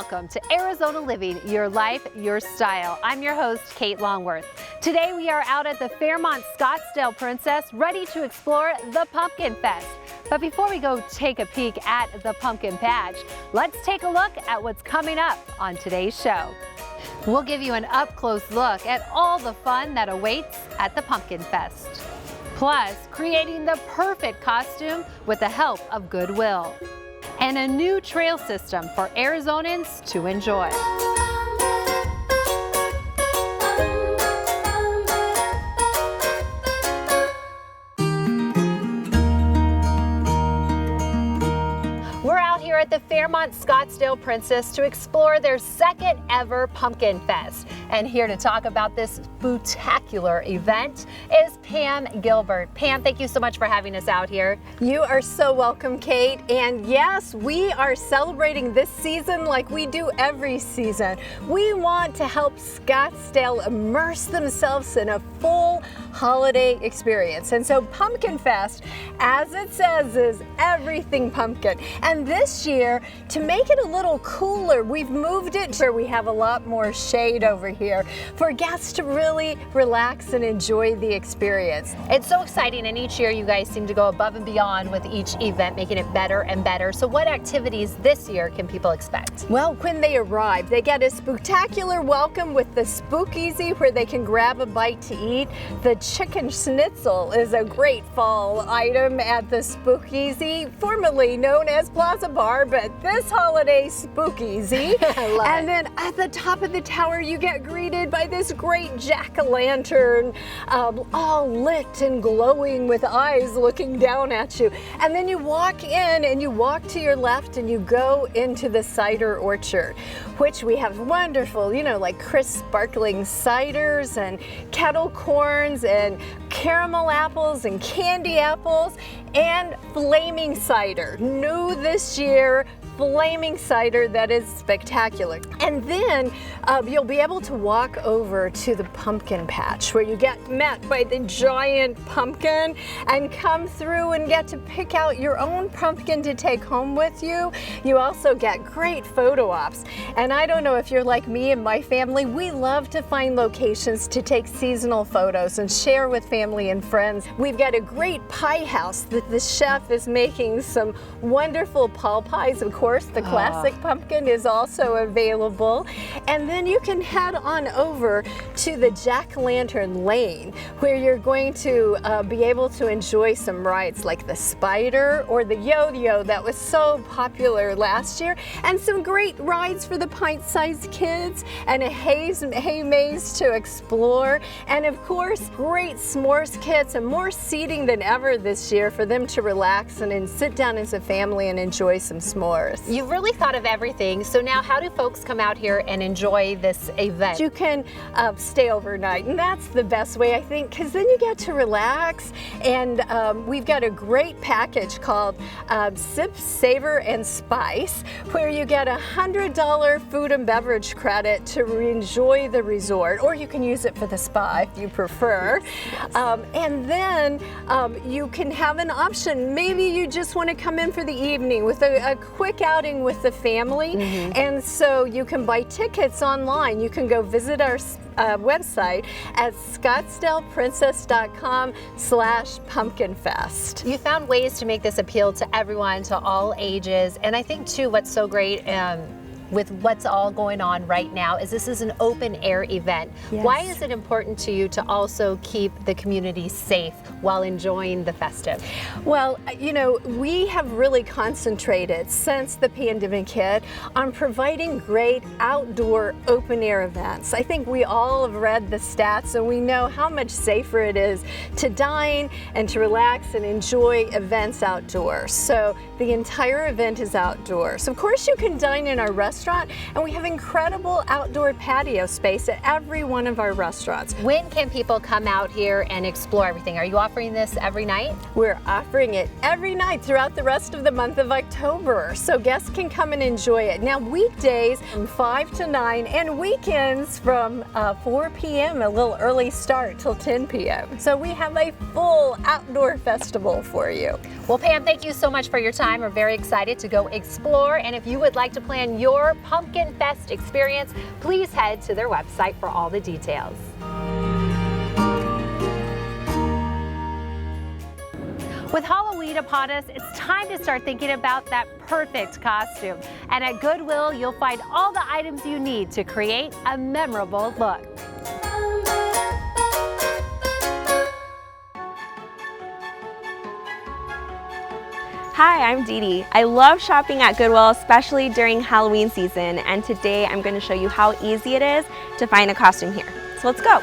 Welcome to Arizona Living, your life, your style. I'm your host, Kate Longworth. Today we are out at the Fairmont Scottsdale Princess, ready to explore the Pumpkin Fest. But before we go take a peek at the pumpkin patch, let's take a look at what's coming up on today's show. We'll give you an up-close look at all the fun that awaits at the Pumpkin Fest. Plus, creating the perfect costume with the help of Goodwill. And a new trail system for Arizonans to enjoy. We're out here at the Fairmont Scottsdale Princess to explore their second ever Pumpkin Fest. And here to talk about this spectacular event is Pam Gilbert. Pam, thank you so much for having us out here. You are so welcome, Kate. And yes, we are celebrating this season like we do every season. We want to help Scottsdale immerse themselves in a full holiday experience. And so Pumpkin Fest, as it says, is everything pumpkin. And this year, to make it a little cooler, we've moved it to where we have a lot more shade over here for guests to really relax and enjoy the experience. It's so exciting, and each year you guys seem to go above and beyond with each event, making it better and better. So what activities this year can people expect? Well, when they arrive, they get a spectacular welcome with the Spookeasy, where they can grab a bite to eat. The chicken schnitzel is a great fall item at the Spookeasy, formerly known as Plaza Bar, but this holiday Spookeasy. I love and it. then at the top of the tower, you get greeted by this great jack-o'-lantern, all lit and glowing with eyes looking down at you. And then you walk in and you walk to your left and you go into the cider orchard, which we have wonderful, like crisp sparkling ciders and kettle corns and caramel apples and candy apples and flaming cider. New this year, flaming cider that is spectacular. And then you'll be able to walk over to the pumpkin patch, where you get met by the giant pumpkin and come through and get to pick out your own pumpkin to take home with you. You also get great photo ops. And I don't know if you're like me and my family, we love to find locations to take seasonal photos and share with family and friends. We've got a great pie house that the chef is making some wonderful Paul pies. Of course, the classic pumpkin is also available. And then you can head on over to the Jack-o'-lantern Lane, where you're going to be able to enjoy some rides like the Spider or the Yo-Yo that was so popular last year, and some great rides for the pint-sized kids, and a hay maze to explore, and of course, great s'mores kits and more seating than ever this year for them to relax and sit down as a family and enjoy some s'mores. You've really thought of everything. So now how do folks come out here and enjoy this event? You can stay overnight, and that's the best way, I think, because then you get to relax. And we've got a great package called Sip, Savor, and Spice, where you get $100 food and beverage credit to enjoy the resort, or you can use it for the spa if you prefer. Yes. And then you can have an option. Maybe you just want to come in for the evening with a quick outing with the family. And so you can buy tickets online. You can go visit our website at scottsdaleprincess.com/pumpkinfest. You found ways to make this appeal to everyone, to all ages. And I think too, what's so great with what's all going on right now is this is an open air event. Yes. Why is it important to you to also keep the community safe while enjoying the festive? Well, we have really concentrated since the pandemic hit on providing great outdoor open air events. I think we all have read the stats and we know how much safer it is to dine and to relax and enjoy events outdoors. So the entire event is outdoors. Of course, you can dine in our restaurant, and we have incredible outdoor patio space at every one of our restaurants. When can people come out here and explore everything? Are you offering this every night? We're offering it every night throughout the rest of the month of October, so guests can come and enjoy it. Now, weekdays from 5 to 9 and weekends from 4 p.m., a little early start till 10 p.m. So we have a full outdoor festival for you. Well, Pam, thank you so much for your time. We're very excited to go explore, and if you would like to plan your your Pumpkin Fest experience, please head to their website for all the details. With Halloween upon us, it's time to start thinking about that perfect costume. And at Goodwill, you'll find all the items you need to create a memorable look. Hi, I'm Dee Dee. I love shopping at Goodwill, especially during Halloween season, and today I'm going to show you how easy it is to find a costume here. So let's go.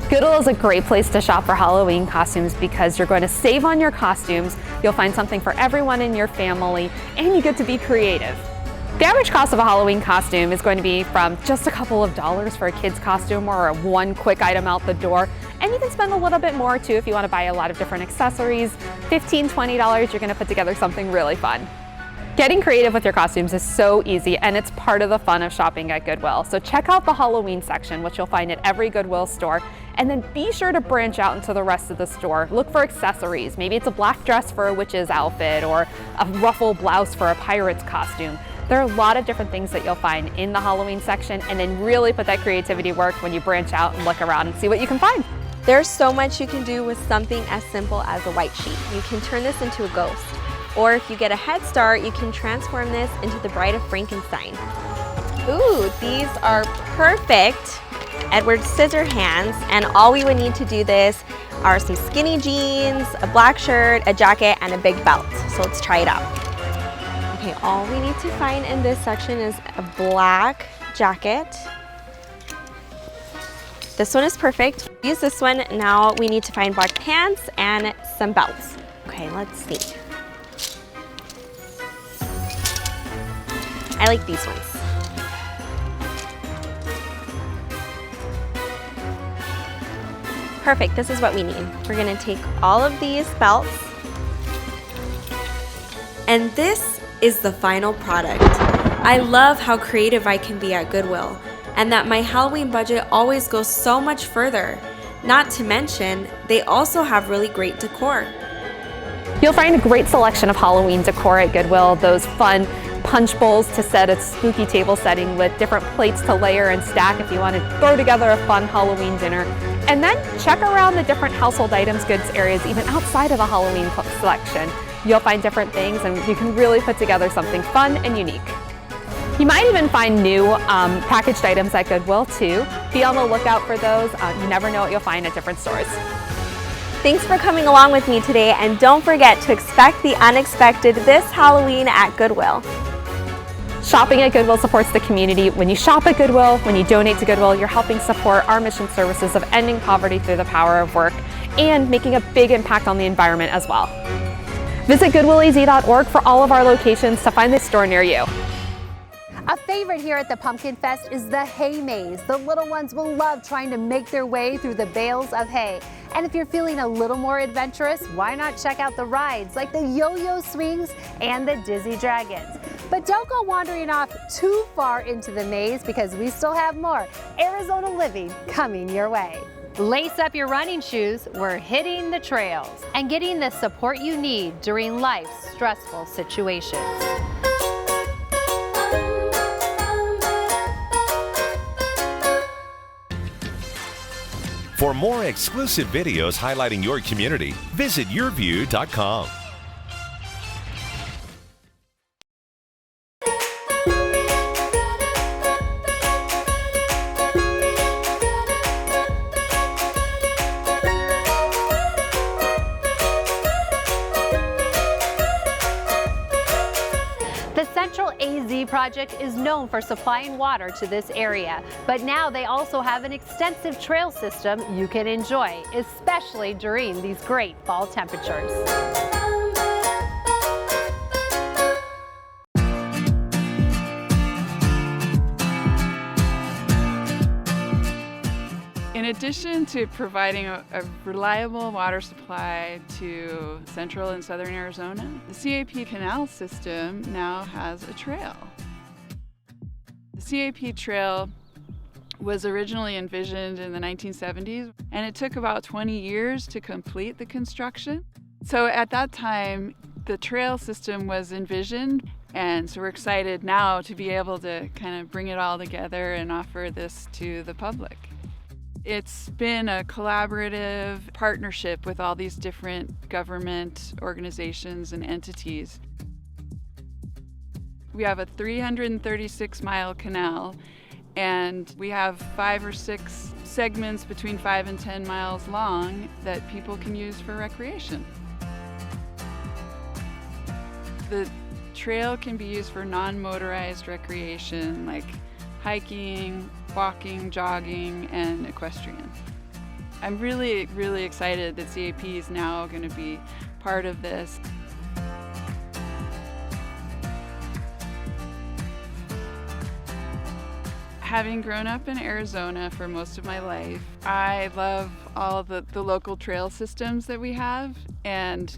Goodwill is a great place to shop for Halloween costumes because you're going to save on your costumes, you'll find something for everyone in your family, and you get to be creative. The average cost of a Halloween costume is going to be from just a couple of dollars for a kid's costume or one quick item out the door. And you can spend a little bit more too if you want to buy a lot of different accessories. $15, $20, you're going to put together something really fun. Getting creative with your costumes is so easy, and it's part of the fun of shopping at Goodwill. So check out the Halloween section, which you'll find at every Goodwill store, and then be sure to branch out into the rest of the store. Look for accessories. Maybe it's a black dress for a witch's outfit or a ruffle blouse for a pirate's costume. There are a lot of different things that you'll find in the Halloween section, and then really put that creativity to work when you branch out and look around and see what you can find. There's so much you can do with something as simple as a white sheet. You can turn this into a ghost. Or if you get a head start, you can transform this into the Bride of Frankenstein. Ooh, these are perfect Edward Scissorhands, and all we would need to do this are some skinny jeans, a black shirt, a jacket, and a big belt. So let's try it out. Okay, all we need to find in this section is a black jacket. This one is perfect. Use this one. Now we need to find black pants and some belts. Okay, let's see. I like these ones. Perfect, this is what we need. We're gonna take all of these belts. And this is the final product. I love how creative I can be at Goodwill, and that my Halloween budget always goes so much further. Not to mention, they also have really great decor. You'll find a great selection of Halloween decor at Goodwill, those fun punch bowls to set a spooky table setting with different plates to layer and stack if you want to throw together a fun Halloween dinner. And then check around the different household items goods areas even outside of the Halloween selection. You'll find different things, and you can really put together something fun and unique. You might even find new packaged items at Goodwill too. Be on the lookout for those. You never know what you'll find at different stores. Thanks for coming along with me today, and don't forget to expect the unexpected this Halloween at Goodwill. Shopping at Goodwill supports the community. When you shop at Goodwill, when you donate to Goodwill, you're helping support our mission services of ending poverty through the power of work and making a big impact on the environment as well. Visit goodwillaz.org for all of our locations to find the store near you. A favorite here at the Pumpkin Fest is the hay maze. The little ones will love trying to make their way through the bales of hay. And if you're feeling a little more adventurous, why not check out the rides like the yo-yo swings and the dizzy dragons. But don't go wandering off too far into the maze, because we still have more Arizona living coming your way. Lace up your running shoes, we're hitting the trails and getting the support you need during life's stressful situations. For more exclusive videos highlighting your community, visit yourview.com. The Central AZ project is known for supplying water to this area, but now they also have an extensive trail system you can enjoy, especially during these great fall temperatures. In addition to providing a reliable water supply to central and southern Arizona, the CAP canal system now has a trail. The CAP trail was originally envisioned in the 1970s, and it took about 20 years to complete the construction. So at that time, the trail system was envisioned, and so we're excited now to be able to kind of bring it all together and offer this to the public. It's been a collaborative partnership with all these different government organizations and entities. We have a 336-mile canal, and we have 5 or 6 segments between 5 and 10 miles long that people can use for recreation. The trail can be used for non-motorized recreation like hiking, walking, jogging, and equestrian. I'm really, really excited that CAP is now going to be part of this. Having grown up in Arizona for most of my life, I love all the local trail systems that we have, and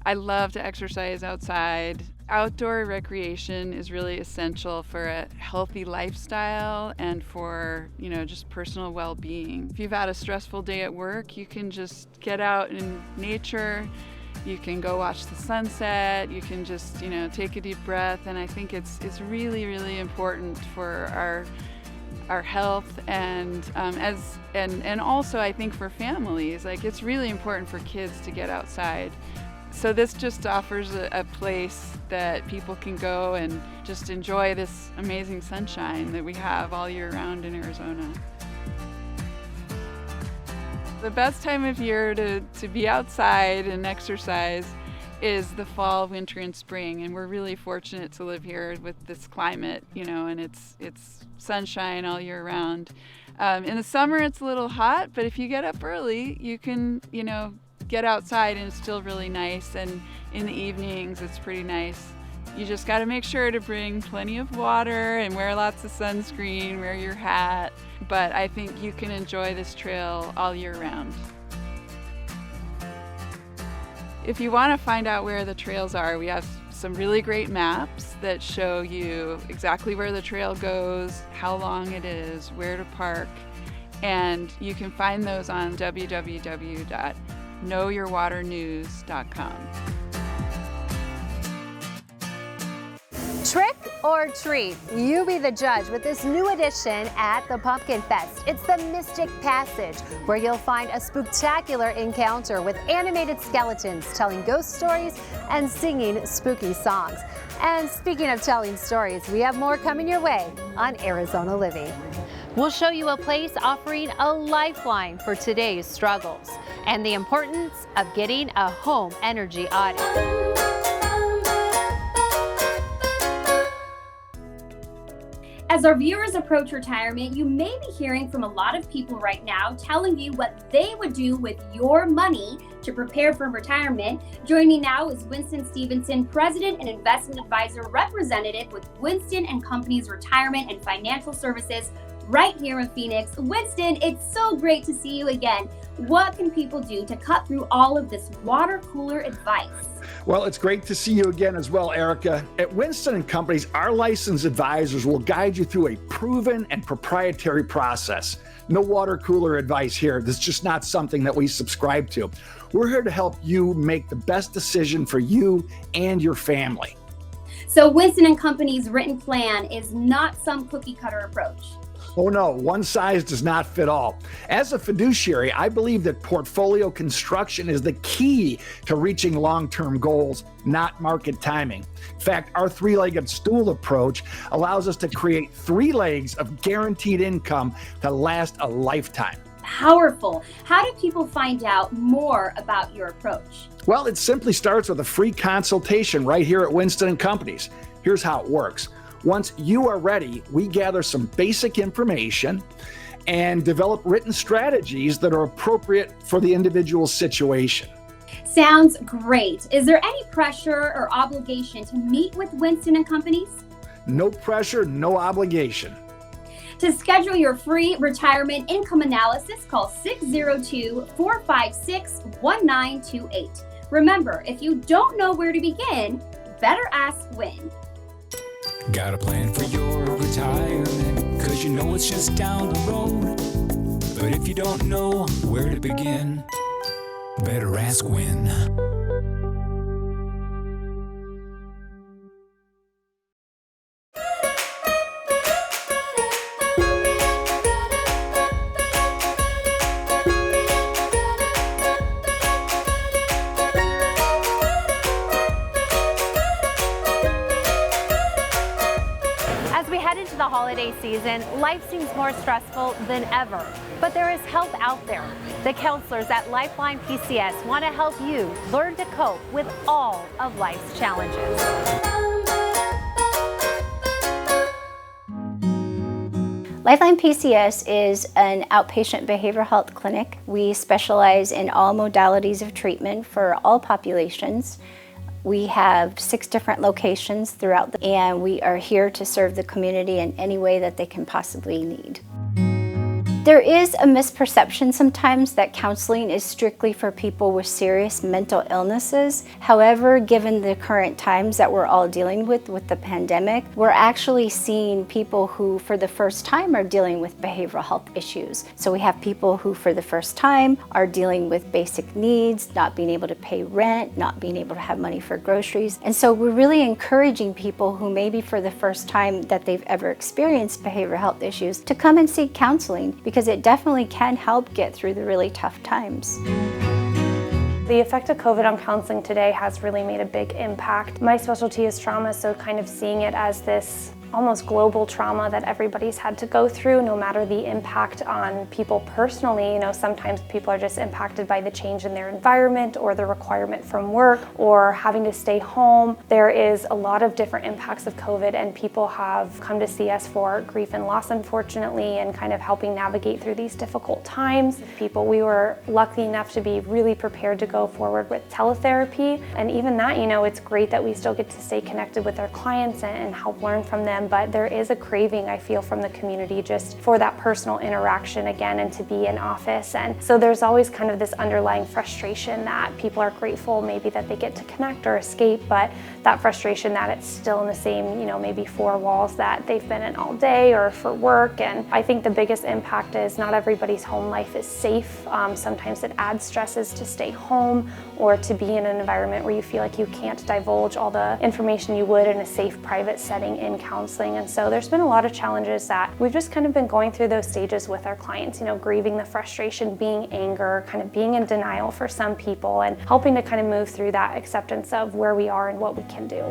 I love to exercise outside. Outdoor recreation is really essential for a healthy lifestyle and for, just personal well-being. If you've had a stressful day at work, you can just get out in nature. You can go watch the sunset. You can just, take a deep breath. And I think it's really, really important for our health and also I think for families. Like, it's really important for kids to get outside. So this just offers a place that people can go and just enjoy this amazing sunshine that we have all year round in Arizona. The best time of year to be outside and exercise is the fall, winter, and spring, and we're really fortunate to live here with this climate, and it's sunshine all year round. In the summer it's a little hot, but if you get up early, you can, get outside and it's still really nice, and in the evenings it's pretty nice. You just got to make sure to bring plenty of water and wear lots of sunscreen, wear your hat, but I think you can enjoy this trail all year round. If you want to find out where the trails are, we have some really great maps that show you exactly where the trail goes, how long it is, where to park, and you can find those on www.knowyourwaternews.com. Trick or treat? You be the judge with this new addition at the Pumpkin Fest. It's the Mystic Passage, where you'll find a spectacular encounter with animated skeletons telling ghost stories and singing spooky songs. And speaking of telling stories, we have more coming your way on Arizona Living. We'll show you a place offering a lifeline for today's struggles and the importance of getting a home energy audit. As our viewers approach retirement, you may be hearing from a lot of people right now telling you what they would do with your money to prepare for retirement. Joining me now is Winston Stevenson, President and Investment Advisor Representative with Winston & Company's Retirement and Financial Services right here in Phoenix. Winston, it's so great to see you again. What can people do to cut through all of this water cooler advice? Well, it's great to see you again as well, Erica. At Winston & Company's, our licensed advisors will guide you through a proven and proprietary process. No water cooler advice here. This is just not something that we subscribe to. We're here to help you make the best decision for you and your family. So Winston & Company's written plan is not some cookie cutter approach. Oh no, one size does not fit all. As a fiduciary, I believe that portfolio construction is the key to reaching long-term goals, not market timing. In fact, our three-legged stool approach allows us to create 3 legs of guaranteed income to last a lifetime. Powerful. How do people find out more about your approach? Well, it simply starts with a free consultation right here at Winston & Company's. Here's how it works. Once you are ready, we gather some basic information and develop written strategies that are appropriate for the individual situation. Sounds great. Is there any pressure or obligation to meet with Winston & Company's? No pressure, no obligation. To schedule your free retirement income analysis, call 602-456-1928. Remember, if you don't know where to begin, better ask Win. Got a plan for your retirement, 'cause 'cause you know it's just down the road. But if you don't know where to begin, better ask when. As we head into the holiday season, life seems more stressful than ever, but there is help out there. The counselors at Lifeline PCS want to help you learn to cope with all of life's challenges. Lifeline PCS is an outpatient behavioral health clinic. We specialize in all modalities of treatment for all populations. We have 6 different locations throughout and we are here to serve the community in any way that they can possibly need. There is a misperception sometimes that counseling is strictly for people with serious mental illnesses. However, given the current times that we're all dealing with the pandemic, we're actually seeing people who for the first time are dealing with behavioral health issues. So we have people who for the first time are dealing with basic needs, not being able to pay rent, not being able to have money for groceries. And so we're really encouraging people who maybe for the first time that they've ever experienced behavioral health issues to come and seek counseling, because it definitely can help get through the really tough times. The effect of COVID on counseling today has really made a big impact. My specialty is trauma, so kind of seeing it as this almost global trauma that everybody's had to go through, no matter the impact on people personally. You know, sometimes people are just impacted by the change in their environment or the requirement from work or having to stay home. There is a lot of different impacts of COVID, and people have come to see us for grief and loss, unfortunately, and kind of helping navigate through these difficult times. We were lucky enough to be really prepared to go forward with teletherapy, and even that, you know, it's great that we still get to stay connected with our clients and help learn from them. But there is a craving, I feel, from the community just for that personal interaction again and to be in office. And so there's always kind of this underlying frustration that people are grateful maybe that they get to connect or escape, but that frustration that it's still in the same, you know, maybe 4 walls that they've been in all day or for work. And I think the biggest impact is not everybody's home life is safe. Sometimes it adds stresses to stay home or to be in an environment where you feel like you can't divulge all the information you would in a safe, private setting in counseling. And so there's been a lot of challenges that we've just kind of been going through those stages with our clients, you know, grieving the frustration, being anger, kind of being in denial for some people, and helping to kind of move through that acceptance of where we are and what we can do.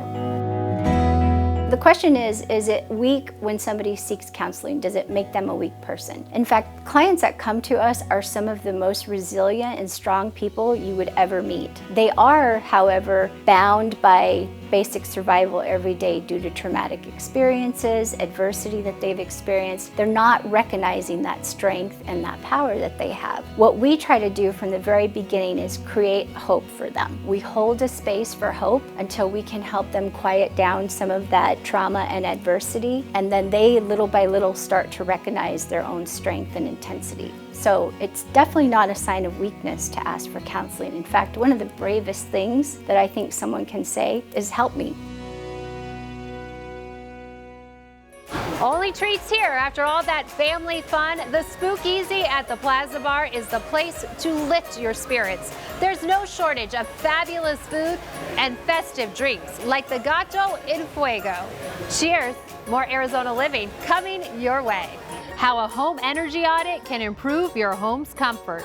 The question is it weak when somebody seeks counseling? Does it make them a weak person? In fact, clients that come to us are some of the most resilient and strong people you would ever meet. They are, however, bound by basic survival every day due to traumatic experiences, adversity that they've experienced. They're not recognizing that strength and that power that they have. What we try to do from the very beginning is create hope for them. We hold a space for hope until we can help them quiet down some of that trauma and adversity, and then they little by little start to recognize their own strength and intensity. So it's definitely not a sign of weakness to ask for counseling. In fact, one of the bravest things that I think someone can say is help me. Only treats here after all that family fun. The Spookeasy at the Plaza Bar is the place to lift your spirits. There's no shortage of fabulous food and festive drinks like the Gato en Fuego. Cheers, more Arizona living coming your way. How a home energy audit can improve your home's comfort.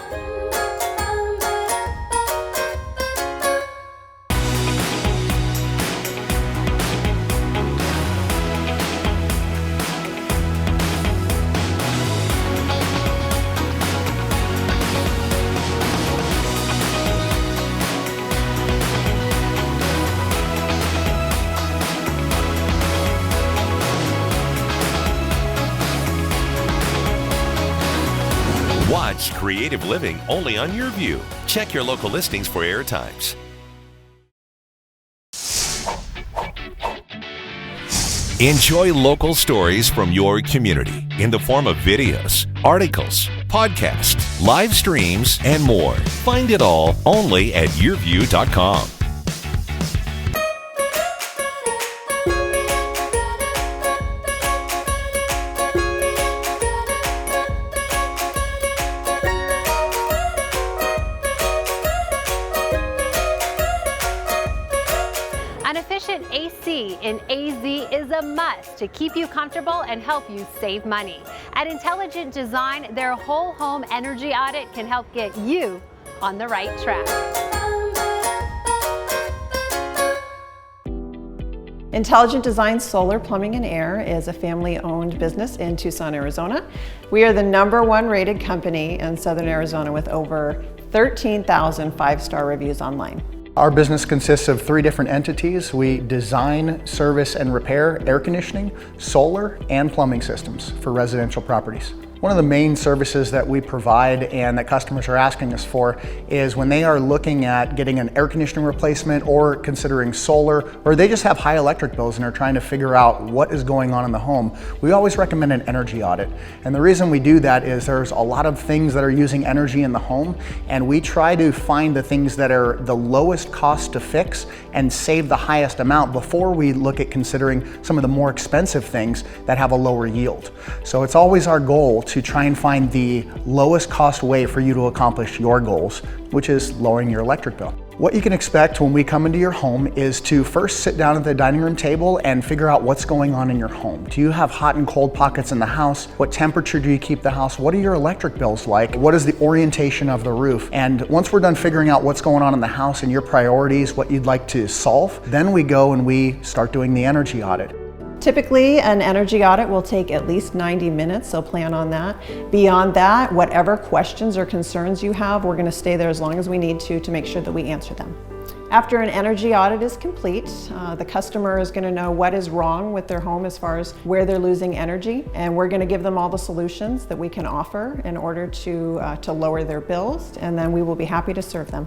Watch Creative Living only on Your View. Check your local listings for air times. Enjoy local stories from your community in the form of videos, articles, podcasts, live streams, and more. Find it all only at yourview.com. Intelligent AC in AZ is a must to keep you comfortable and help you save money. At Intelligent Design, their whole home energy audit can help get you on the right track. Intelligent Design Solar Plumbing and Air is a family-owned business in Tucson, Arizona. We are the #1 rated company in Southern Arizona with over 13,000 five-star reviews online. Our business consists of 3 different entities. We design, service, and repair air conditioning, solar, and plumbing systems for residential properties. One of the main services that we provide and that customers are asking us for is when they are looking at getting an air conditioning replacement or considering solar, or they just have high electric bills and are trying to figure out what is going on in the home, we always recommend an energy audit. And the reason we do that is there's a lot of things that are using energy in the home, and we try to find the things that are the lowest cost to fix and save the highest amount before we look at considering some of the more expensive things that have a lower yield. So it's always our goal to try and find the lowest cost way for you to accomplish your goals, which is lowering your electric bill. What you can expect when we come into your home is to first sit down at the dining room table and figure out what's going on in your home. Do you have hot and cold pockets in the house? What temperature do you keep the house? What are your electric bills like? What is the orientation of the roof? And once we're done figuring out what's going on in the house and your priorities, what you'd like to solve, then we go and we start doing the energy audit. Typically, an energy audit will take at least 90 minutes, so plan on that. Beyond that, whatever questions or concerns you have, we're going to stay there as long as we need to make sure that we answer them. After an energy audit is complete, the customer is going to know what is wrong with their home as far as where they're losing energy, and we're going to give them all the solutions that we can offer in order to lower their bills, and then we will be happy to serve them.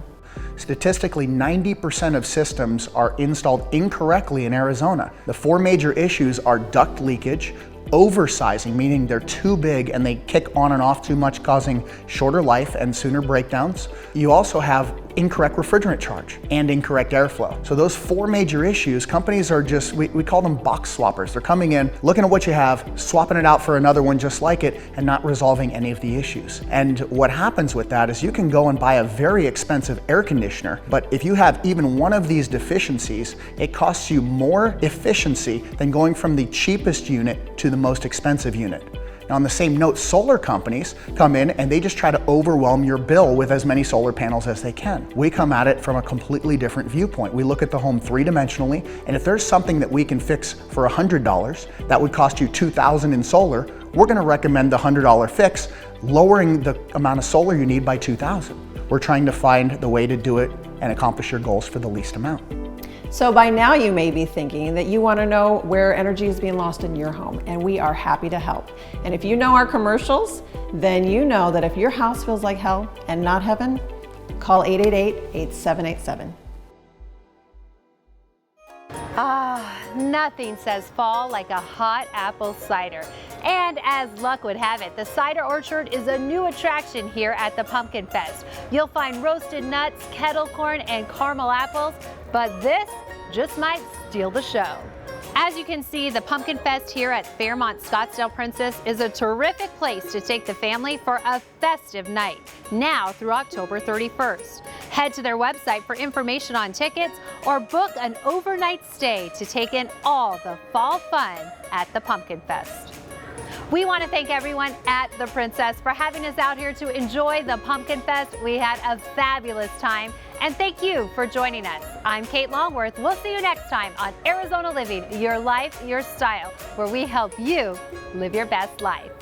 Statistically, 90% of systems are installed incorrectly in Arizona. The 4 major issues are duct leakage, oversizing, meaning they're too big and they kick on and off too much, causing shorter life and sooner breakdowns. You also have incorrect refrigerant charge and incorrect airflow. So those 4 major issues, companies are just, we call them box swappers. They're coming in, looking at what you have, swapping it out for another one just like it, and not resolving any of the issues. And what happens with that is you can go and buy a very expensive air conditioner, but if you have even one of these deficiencies, it costs you more efficiency than going from the cheapest unit to the most expensive unit. Now, on the same note, solar companies come in and they just try to overwhelm your bill with as many solar panels as they can. We come at it from a completely different viewpoint. We look at the home 3-dimensionally, and if there's something that we can fix for $100 that would cost you $2,000 in solar, we're going to recommend the $100 fix, lowering the amount of solar you need by $2,000. We're trying to find the way to do it and accomplish your goals for the least amount. So by now you may be thinking that you want to know where energy is being lost in your home, and we are happy to help. And if you know our commercials, then you know that if your house feels like hell and not heaven, call 888-8787. Nothing says fall like a hot apple cider. And as luck would have it, the cider orchard is a new attraction here at the Pumpkin Fest. You'll find roasted nuts, kettle corn, and caramel apples, but this just might steal the show. As you can see, the Pumpkin Fest here at Fairmont Scottsdale Princess is a terrific place to take the family for a festive night, now through October 31st. Head to their website for information on tickets or book an overnight stay to take in all the fall fun at the Pumpkin Fest. We want to thank everyone at the Princess for having us out here to enjoy the Pumpkin Fest. We had a fabulous time, and thank you for joining us. I'm Kate Longworth. We'll see you next time on Arizona Living, Your Life, Your Style, where we help you live your best life.